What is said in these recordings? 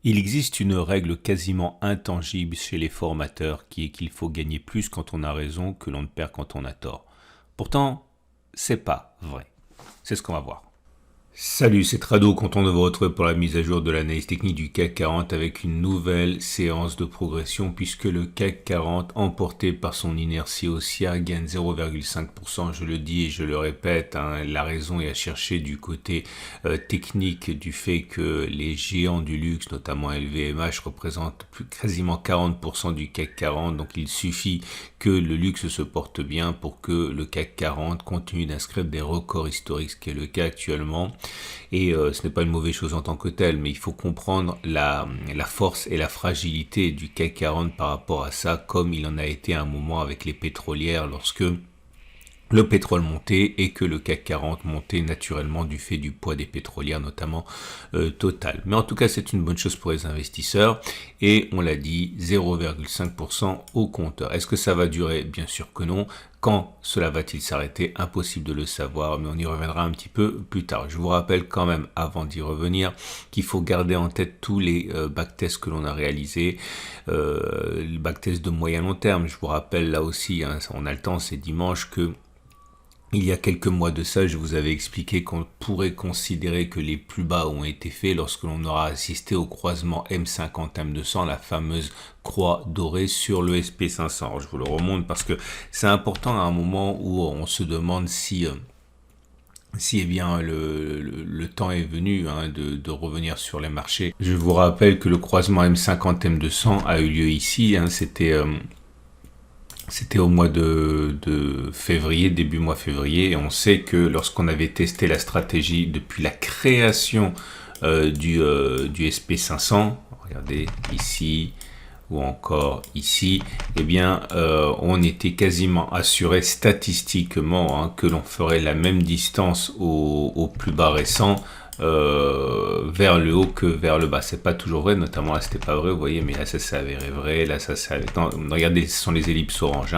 Il existe une règle quasiment intangible chez les formateurs qui est qu'il faut gagner plus quand on a raison que l'on ne perd quand on a tort. Pourtant, c'est pas vrai. C'est ce qu'on va voir. Salut, c'est Trado, content de vous retrouver pour la mise à jour de l'analyse technique du CAC 40 avec une nouvelle séance de progression puisque le CAC 40, emporté par son inertie haussière, gagne 0,5%. Je le dis et je le répète, la raison est à chercher du côté technique du fait que les géants du luxe, notamment LVMH, représentent quasiment 40% du CAC 40. Donc il suffit que le luxe se porte bien pour que le CAC 40 continue d'inscrire des records historiques, ce qui est le cas actuellement. Et ce n'est pas une mauvaise chose en tant que telle, mais il faut comprendre la force et la fragilité du CAC 40 par rapport à ça, comme il en a été à un moment avec les pétrolières lorsque le pétrole montait et que le CAC 40 montait naturellement du fait du poids des pétrolières, notamment Total. Mais en tout cas, c'est une bonne chose pour les investisseurs et on l'a dit, 0,5% au compteur. Est-ce que ça va durer? Bien sûr que non. Quand cela va-t-il s'arrêter? Impossible de le savoir, mais on y reviendra un petit peu plus tard. Je vous rappelle quand même, avant d'y revenir, qu'il faut garder en tête tous les backtests que l'on a réalisés, les backtests de moyen long terme. Je vous rappelle là aussi, on a le temps, c'est dimanche, que il y a quelques mois de ça, je vous avais expliqué qu'on pourrait considérer que les plus bas ont été faits lorsque l'on aura assisté au croisement M50-M200, la fameuse croix dorée sur le SP500. Alors, je vous le remonte parce que c'est important à un moment où on se demande si eh bien le temps est venu de revenir sur les marchés. Je vous rappelle que le croisement M50-M200 a eu lieu ici, c'était au mois de février, début mois février, et on sait que lorsqu'on avait testé la stratégie depuis la création du SP500, regardez ici ou encore ici, eh bien on était quasiment assuré statistiquement que l'on ferait la même distance au plus bas récent, vers le haut que vers le bas. C'est pas toujours vrai, notamment là c'était pas vrai, vous voyez, mais là ça s'est avéré vrai, là ça s'est avéré... Non, regardez, ce sont les ellipses oranges.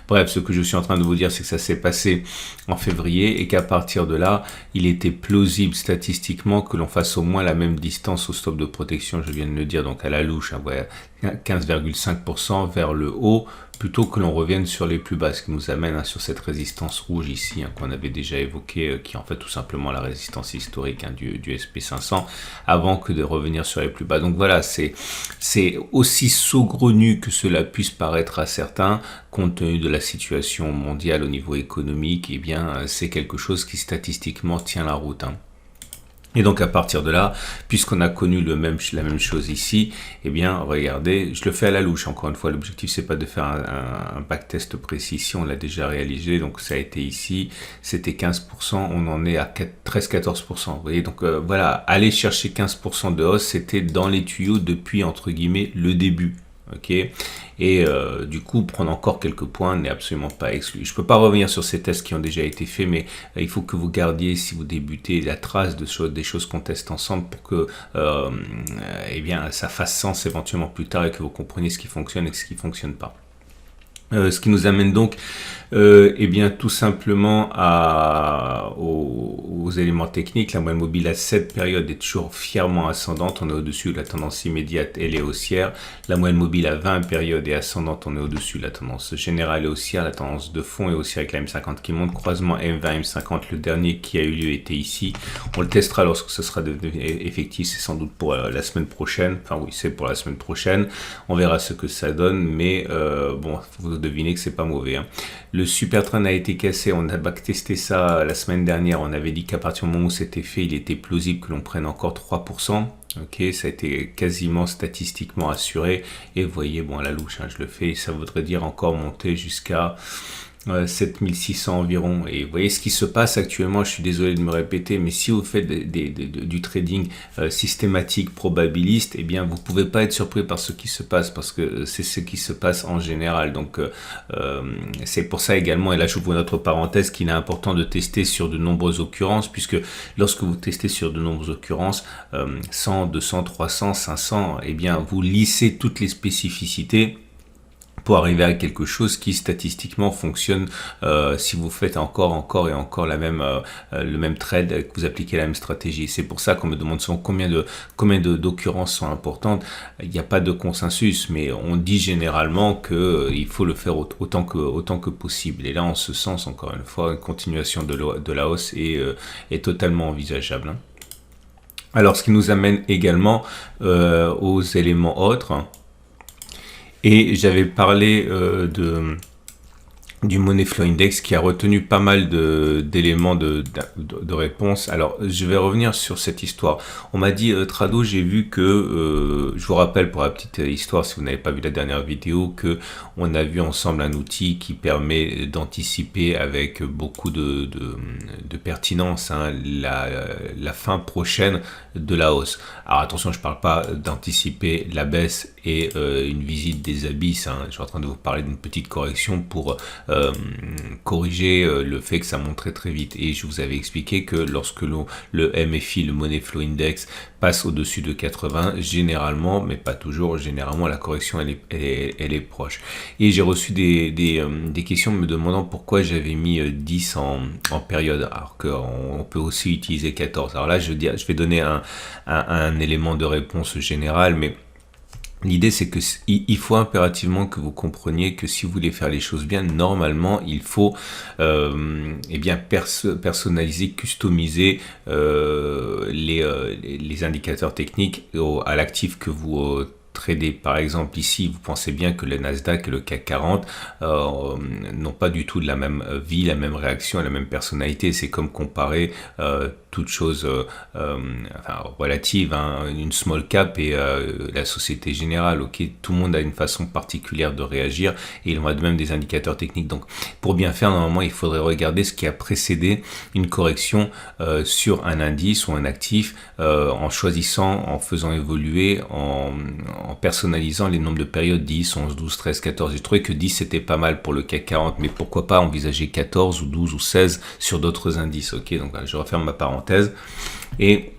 Bref, ce que je suis en train de vous dire, c'est que ça s'est passé en février et qu'à partir de là, il était plausible statistiquement que l'on fasse au moins la même distance au stop de protection, je viens de le dire, donc à la louche, voilà, 15,5% vers le haut, plutôt que l'on revienne sur les plus bas, ce qui nous amène sur cette résistance rouge ici, qu'on avait déjà évoquée, qui est en fait tout simplement la résistance historique du SP500, avant que de revenir sur les plus bas. Donc voilà, c'est aussi saugrenu que cela puisse paraître à certains, compte tenu de la situation mondiale au niveau économique, eh bien c'est quelque chose qui statistiquement tient la route. Et donc à partir de là, puisqu'on a connu la même chose ici, eh bien regardez, je le fais à la louche, encore une fois, l'objectif c'est pas de faire un backtest précis, ici on l'a déjà réalisé, donc ça a été ici, c'était 15%, on en est à 13-14%, vous voyez, donc voilà, aller chercher 15% de hausse, c'était dans les tuyaux depuis entre guillemets le début. Ok, et du coup prendre encore quelques points n'est absolument pas exclu. Je peux pas revenir sur ces tests qui ont déjà été faits, mais il faut que vous gardiez, si vous débutez, la trace des choses qu'on teste ensemble pour que eh bien ça fasse sens éventuellement plus tard et que vous compreniez ce qui fonctionne et ce qui fonctionne pas. Ce qui nous amène donc eh bien tout simplement aux éléments techniques. La moyenne mobile à cette période est toujours fièrement ascendante, on est au-dessus de la tendance immédiate, elle est haussière. La moyenne mobile à 20 périodes est ascendante, on est au-dessus de la tendance générale est haussière, la tendance de fond est haussière avec la M50 qui monte, croisement M20, M50, le dernier qui a eu lieu était ici. On le testera lorsque ce sera effectif, c'est sans doute pour la semaine prochaine, enfin oui c'est pour la semaine prochaine, on verra ce que ça donne, mais bon, vous devinez que c'est pas mauvais. Le super trend a été cassé, on a backtesté ça la semaine dernière, on avait dit qu'à partir du moment où c'était fait, il était plausible que l'on prenne encore 3%. Ok, ça a été quasiment statistiquement assuré, et vous voyez, bon à la louche, je le fais, ça voudrait dire encore monter jusqu'à 7600 environ. Et vous voyez ce qui se passe actuellement, je suis désolé de me répéter, mais si vous faites du trading systématique probabiliste, eh bien vous pouvez pas être surpris par ce qui se passe, parce que c'est ce qui se passe en général. Donc c'est pour ça également, et là j'ouvre notre parenthèse, qu'il est important de tester sur de nombreuses occurrences, puisque lorsque vous testez sur de nombreuses occurrences, 100, 200, 300, 500, eh bien vous lissez toutes les spécificités pour arriver à quelque chose qui statistiquement fonctionne si vous faites encore et encore le même trade, que vous appliquez la même stratégie. C'est pour ça qu'on me demande souvent combien d'occurrences sont importantes. Il n'y a pas de consensus, mais on dit généralement que il faut le faire autant que possible. Et là, en ce sens, encore une fois, une continuation de la hausse est totalement envisageable, hein. Alors, ce qui nous amène également aux éléments autres. Et j'avais parlé du Money Flow Index qui a retenu pas mal d'éléments de réponse. Alors, je vais revenir sur cette histoire. On m'a dit, Trado, j'ai vu que, je vous rappelle pour la petite histoire, si vous n'avez pas vu la dernière vidéo, que on a vu ensemble un outil qui permet d'anticiper avec beaucoup de pertinence, hein, la fin prochaine de la hausse. Alors attention, je ne parle pas d'anticiper la baisse et une visite des abysses, hein. Je suis en train de vous parler d'une petite correction pour corriger le fait que ça monte très vite. Et je vous avais expliqué que lorsque le MFI, le Money Flow Index, passe au-dessus de 80, généralement, mais pas toujours, généralement la correction elle est proche. Et j'ai reçu des questions me demandant pourquoi j'avais mis 10 en période, alors qu'on peut aussi utiliser 14. Alors là, je vais donner un élément de réponse général, mais l'idée, c'est que il faut impérativement que vous compreniez que si vous voulez faire les choses bien, normalement, il faut personnaliser, customiser les indicateurs techniques à l'actif que vous tradez. Par exemple, ici, vous pensez bien que le Nasdaq et le CAC 40 n'ont pas du tout de la même vie, la même réaction, la même personnalité. C'est comme comparer toute chose relative, hein, une small cap et la Société Générale. Ok, tout le monde a une façon particulière de réagir et il en va de même des indicateurs techniques. Donc, pour bien faire, normalement, il faudrait regarder ce qui a précédé une correction sur un indice ou un actif en choisissant, en faisant évoluer, en personnalisant les nombres de périodes 10, 11, 12, 13, 14. J'ai trouvé que 10 c'était pas mal pour le CAC 40, mais pourquoi pas envisager 14 ou 12 ou 16 sur d'autres indices. Ok, donc là, je referme ma parenthèse. Et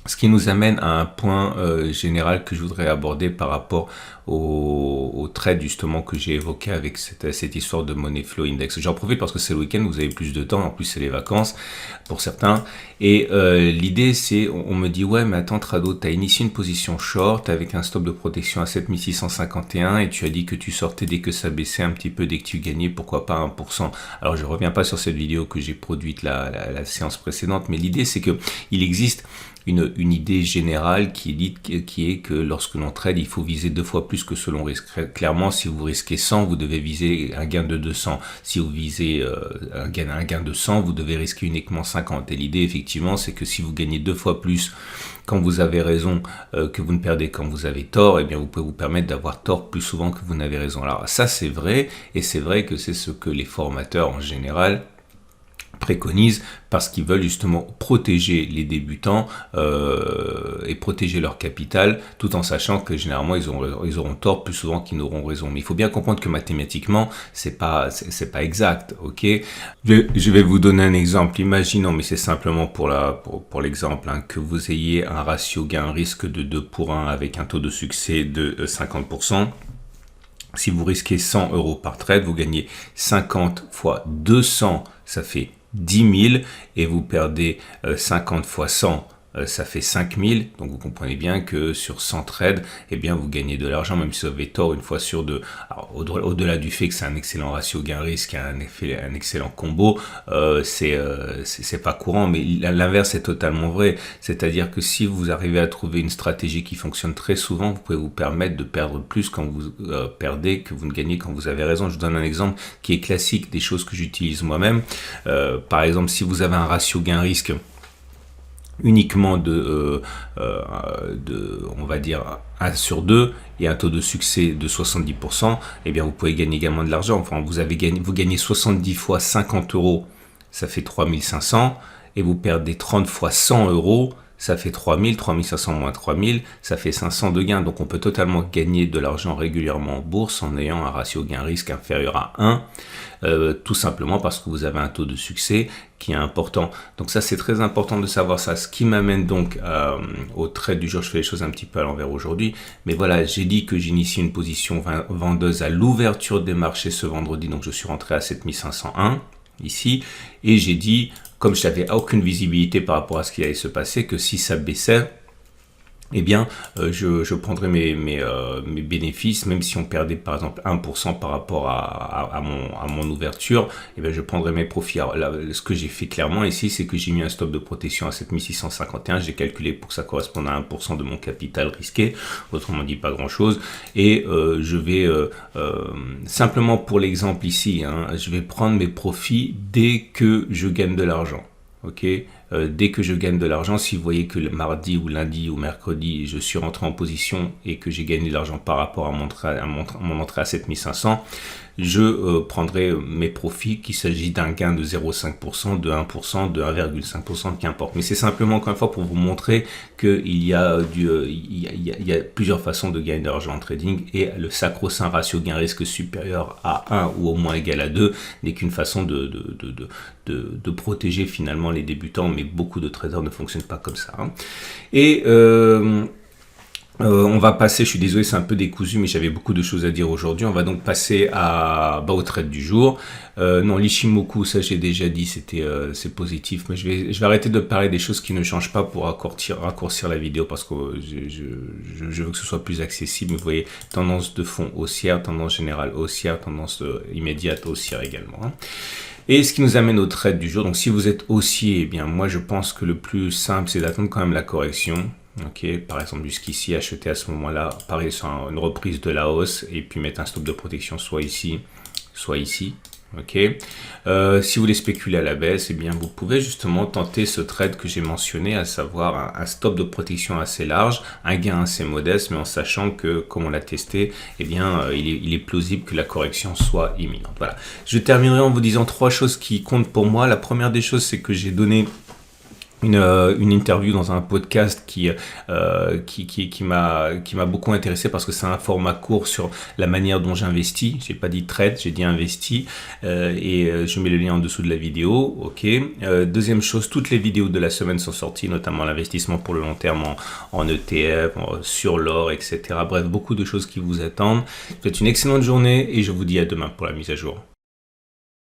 ce qui nous amène à un point général que je voudrais aborder par rapport au trade justement que j'ai évoqué avec cette histoire de Money Flow Index. J'en profite parce que c'est le week-end, vous avez plus de temps, en plus c'est les vacances pour certains. Et l'idée c'est, on me dit ouais mais attends Trado, tu as initié une position short avec un stop de protection à 7651 et tu as dit que tu sortais dès que ça baissait un petit peu, dès que tu gagnais, pourquoi pas 1%. Alors je reviens pas sur cette vidéo que j'ai produite la séance précédente, mais l'idée c'est que il existe une idée générale qui est que lorsque l'on trade, il faut viser 2 fois plus que ce l'on risque. Clairement, si vous risquez 100, vous devez viser un gain de 200. Si vous visez un gain de 100, vous devez risquer uniquement 50. Et l'idée, effectivement, c'est que si vous gagnez 2 fois plus quand vous avez raison que vous ne perdez quand vous avez tort, eh bien vous pouvez vous permettre d'avoir tort plus souvent que vous n'avez raison. Alors ça, c'est vrai, et c'est vrai que c'est ce que les formateurs en général préconisent parce qu'ils veulent justement protéger les débutants et protéger leur capital tout en sachant que généralement ils auront tort plus souvent qu'ils n'auront raison. Mais il faut bien comprendre que mathématiquement c'est pas exact, ok. Je vais vous donner un exemple. Imaginons, mais c'est simplement pour l'exemple, hein, que vous ayez un ratio gain-risque de 2 pour 1 avec un taux de succès de 50%. Si vous risquez 100 euros par trade, vous gagnez 50 fois 200, ça fait 10 000 et vous perdez 50 fois 100, ça fait 5 000. Donc vous comprenez bien que sur 100 trades, eh bien vous gagnez de l'argent, même si vous avez tort une fois sur deux. Alors, au-delà du fait que c'est un excellent ratio gain-risque, un excellent combo, c'est pas courant, mais l'inverse est totalement vrai. C'est-à-dire que si vous arrivez à trouver une stratégie qui fonctionne très souvent, vous pouvez vous permettre de perdre plus quand vous perdez que vous ne gagnez quand vous avez raison. Je vous donne un exemple qui est classique des choses que j'utilise moi-même. Par exemple, si vous avez un ratio gain-risque uniquement de on va dire 1 sur 2 et un taux de succès de 70%, eh bien vous pouvez gagner également de l'argent. Enfin, vous gagnez 70 fois 50 euros, ça fait 3500, et vous perdez 30 fois 100 euros, ça fait 3000, 3500 moins 3000, ça fait 500 de gains. Donc on peut totalement gagner de l'argent régulièrement en bourse en ayant un ratio gain-risque inférieur à 1, tout simplement parce que vous avez un taux de succès qui est important. Donc ça, c'est très important de savoir ça. Ce qui m'amène donc au trade du jour. Je fais les choses un petit peu à l'envers aujourd'hui. Mais voilà, j'ai dit que j'initie une position vendeuse à l'ouverture des marchés ce vendredi. Donc je suis rentré à 7501 ici. Et j'ai dit, comme je n'avais aucune visibilité par rapport à ce qui allait se passer, que si ça baissait, eh bien, je prendrais mes bénéfices, même si on perdait par exemple 1% par rapport à mon ouverture, eh bien, je prendrais mes profits. Alors là, ce que j'ai fait clairement ici, c'est que j'ai mis un stop de protection à 7651. J'ai calculé pour que ça corresponde à 1% de mon capital risqué. Autrement dit, pas grand-chose. Et je vais, simplement pour l'exemple ici, je vais prendre mes profits dès que je gagne de l'argent. Ok, dès que je gagne de l'argent, si vous voyez que le mardi ou lundi ou mercredi, je suis rentré en position et que j'ai gagné de l'argent par rapport à mon entrée à 7500, je prendrai mes profits, qu'il s'agit d'un gain de 0,5%, de 1%, de 1,5%, qu'importe. Mais c'est simplement encore une fois pour vous montrer qu'il y a il y a plusieurs façons de gagner de l'argent en trading, et le sacro-saint ratio gain-risque supérieur à 1 ou au moins égal à 2 n'est qu'une façon de protéger finalement les débutants, mais beaucoup de traders ne fonctionnent pas comme ça. Et on va passer, je suis désolé, c'est un peu décousu, mais j'avais beaucoup de choses à dire aujourd'hui. On va donc passer au trade du jour. Non, l'Ichimoku, ça j'ai déjà dit, c'est positif, mais je vais arrêter de parler des choses qui ne changent pas pour raccourcir la vidéo, parce que je veux que ce soit plus accessible. Vous voyez, tendance de fond haussière, tendance générale haussière, tendance immédiate haussière également. Et ce qui nous amène au trade du jour. Donc si vous êtes haussier, eh bien moi je pense que le plus simple, c'est d'attendre quand même la correction. Ok, par exemple jusqu'ici, acheter à ce moment-là, pareil sur une reprise de la hausse, et puis mettre un stop de protection soit ici, soit ici. Ok, si vous voulez spéculer à la baisse, eh bien vous pouvez justement tenter ce trade que j'ai mentionné, à savoir un stop de protection assez large, un gain assez modeste, mais en sachant que, comme on l'a testé, eh bien il est plausible que la correction soit imminente. Voilà. Je terminerai en vous disant 3 choses qui comptent pour moi. La première des choses, c'est que j'ai donné une interview dans un podcast qui m'a beaucoup intéressé, parce que c'est un format court sur la manière dont j'investis. J'ai pas dit trade, j'ai dit investi, et je mets le lien en dessous de la vidéo. Ok. Deuxième chose, toutes les vidéos de la semaine sont sorties, notamment l'investissement pour le long terme en ETF, sur l'or, etc. Bref, beaucoup de choses qui vous attendent. Faites une excellente journée et je vous dis à demain pour la mise à jour.